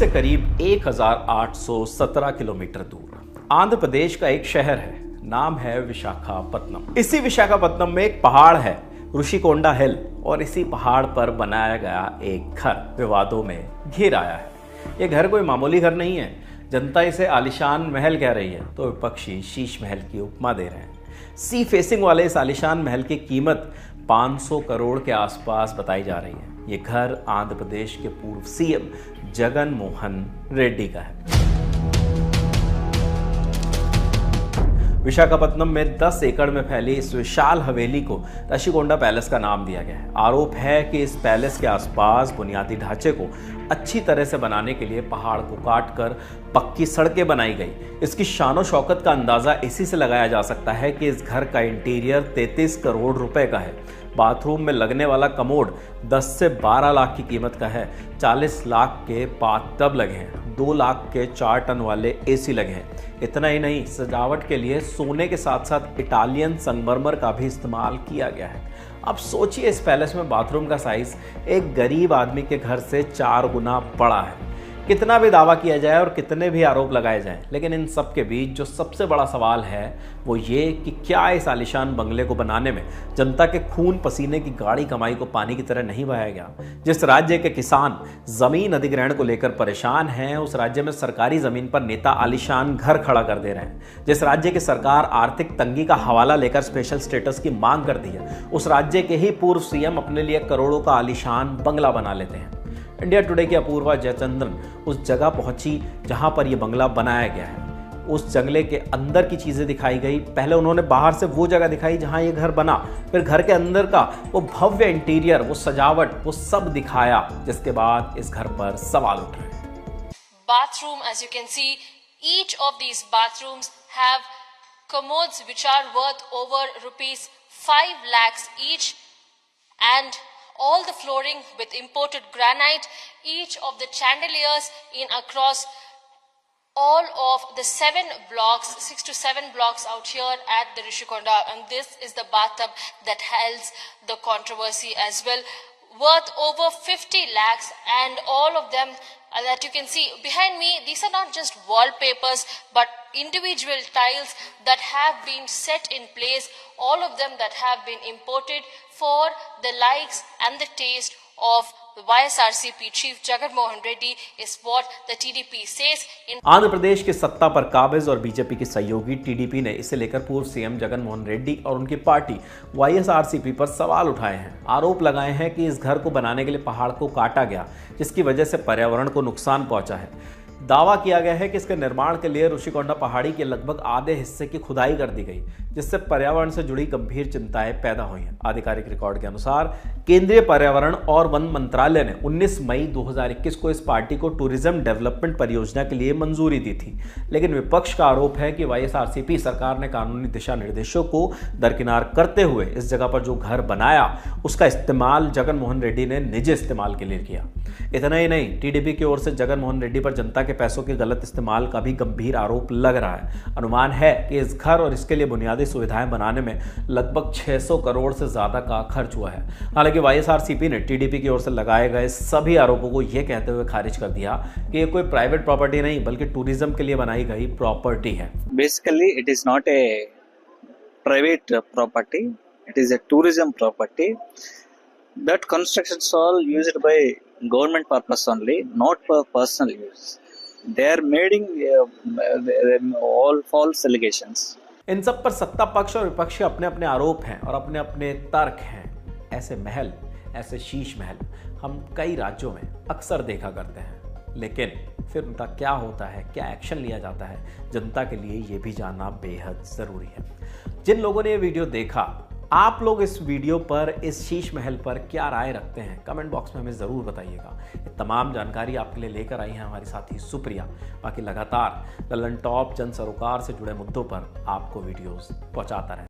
से करीब 1817 किलोमीटर दूर आंध्र प्रदेश का एक शहर है, नाम है विशाखापत्तनम। इसी विशाखापत्तनम में एक पहाड़ है, ऋषिकोंडा हिल, और इसी पहाड़ पर बनाया गया एक घर विवादों में घिर आया है। ये घर कोई मामूली घर नहीं है। जनता इसे आलीशान महल कह रही है तो विपक्षी शीश महल की उपमा दे रहे हैं। सी फेसिंग वाले इस आलीशान महल की कीमत 500 करोड़ के आसपास बताई जा रही है। ये घर आंध्र प्रदेश के पूर्व सीएम जगन मोहन रेड्डी का है। विशाखापत्तनम में 10 एकड़ में फैली इस विशाल हवेली को ऋषिकोंडा पैलेस का नाम दिया गया है। आरोप है कि इस पैलेस के आसपास बुनियादी ढांचे को अच्छी तरह से बनाने के लिए पहाड़ को काटकर पक्की सड़कें बनाई गई। इसकी शानो शौकत का अंदाजा इसी से लगाया जा सकता है कि इस घर का इंटीरियर 33 करोड़ रुपए का है। बाथरूम में लगने वाला कमोड 10 से 12 लाख की कीमत का है। 40 लाख के बाथटब लगे हैं, 2 लाख के 4 टन वाले एसी लगे हैं। इतना ही नहीं, सजावट के लिए सोने के साथ साथ इटालियन संगमरमर का भी इस्तेमाल किया गया है। अब सोचिए, इस पैलेस में बाथरूम का साइज एक गरीब आदमी के घर से 4 गुना बड़ा है। कितना भी दावा किया जाए और कितने भी आरोप लगाए जाएं, लेकिन इन सब के बीच जो सबसे बड़ा सवाल है वो ये कि क्या इस आलीशान बंगले को बनाने में जनता के खून पसीने की गाढ़ी कमाई को पानी की तरह नहीं बहाया गया। जिस राज्य के किसान जमीन अधिग्रहण को लेकर परेशान हैं, उस राज्य में सरकारी जमीन पर नेता आलीशान घर खड़ा कर दे रहे हैं। जिस राज्य की सरकार आर्थिक तंगी का हवाला लेकर स्पेशल स्टेटस की मांग कर दी है, उस राज्य के ही पूर्व सीएम अपने लिए करोड़ों का आलीशान बंगला बना लेते हैं। इंडिया टुडे की अपूर्वा जयचंद्रन उस जगह पहुंची जहां पर यह बंगला बनाया गया है। उस जंगले के अंदर की चीजें दिखाई गई। पहले उन्होंने बाहर से वो जगह दिखाई जहां ये घर बना, फिर घर के अंदर का वो भव्य इंटीरियर, वो सजावट, वो सब दिखाया, जिसके बाद इस घर पर सवाल उठ रहे हैं। Bathroom, as you can see, each of these bathrooms have commodes which are worth over rupees 5 lakhs each, and all the flooring with imported granite, each of the chandeliers in across all of the 6 to 7 blocks out here at the Rishikonda, and this is the bathtub that holds the controversy as well, worth over 50 lakhs, and all of them that you can see behind me, these are not just wallpapers but individual tiles that have been set in place, all of them that have been imported for the likes and the taste of the YSRCP chief Jagan Mohan Reddy is what the TDP says. Andhra Pradesh की सत्ता पर काबिज और BJP की सहयोगी TDP ने इसे लेकर पूर्व सीएम जगन मोहन रेड्डी और उनकी पार्टी YSRCP पर सवाल उठाए हैं। आरोप लगाए हैं कि इस घर को बनाने के लिए पहाड़ को काटा गया, जिसकी वजह से पर्यावरण को नुकसान पहुंचा है। दावा किया गया है कि इसके निर्माण के लिए ऋषिकोंडा पहाड़ी के लगभग आधे हिस्से की खुदाई कर दी गई, जिससे पर्यावरण से जुड़ी गंभीर चिंताएं पैदा हुई हैं। आधिकारिक रिकॉर्ड के अनुसार केंद्रीय पर्यावरण और वन मंत्रालय ने 19 मई 2021 को इस पार्टी को टूरिज्म डेवलपमेंट परियोजना के लिए मंजूरी दी थी, लेकिन विपक्ष का आरोप है कि YSRCP सरकार ने कानूनी दिशा निर्देशों को दरकिनार करते हुए इस जगह पर जो घर बनाया उसका इस्तेमाल जगन मोहन रेड्डी ने निजी इस्तेमाल के लिए किया। इतना ही नहीं, टीडीपी की ओर से जगन मोहन रेड्डी पर जनता के पैसों के गलत इस्तेमाल का भी गंभीर आरोप लग रहा है। अनुमान है कि इस घर और इसके लिए बुनियादी सुविधाएं बनाने में लगभग 600 करोड़ से ज्यादा का खर्च हुआ है। हालांकि YSRCP ने टीडीपी की ओर से लगाए गए सभी आरोपों को यह कहते हुए खारिज कर दिया कि ये कोई प्राइवेट प्रॉपर्टी नहीं बल्कि टूरिज्म के लिए बनाई गई प्रॉपर्टी है। Basically it is not a private property, it is a tourism property. That constructions all used by government purpose only, not for personal use. They are making all false allegations. इन सब पर सत्ता पक्ष और विपक्ष के अपने अपने आरोप हैं और अपने अपने तर्क हैं। ऐसे महल, ऐसे शीश महल हम कई राज्यों में अक्सर देखा करते हैं, लेकिन फिर उनका क्या होता है, क्या एक्शन लिया जाता है, जनता के लिए ये भी जानना बेहद ज़रूरी है। जिन लोगों ने ये वीडियो देखा, आप लोग इस वीडियो पर, इस शीश महल पर क्या राय रखते हैं, कमेंट बॉक्स में हमें ज़रूर बताइएगा। ये तमाम जानकारी आपके लिए लेकर आई है हमारी साथी सुप्रिया। बाकी लगातार लल्लन टॉप जन सरोकार से जुड़े मुद्दों पर आपको वीडियोस पहुंचाता रहे।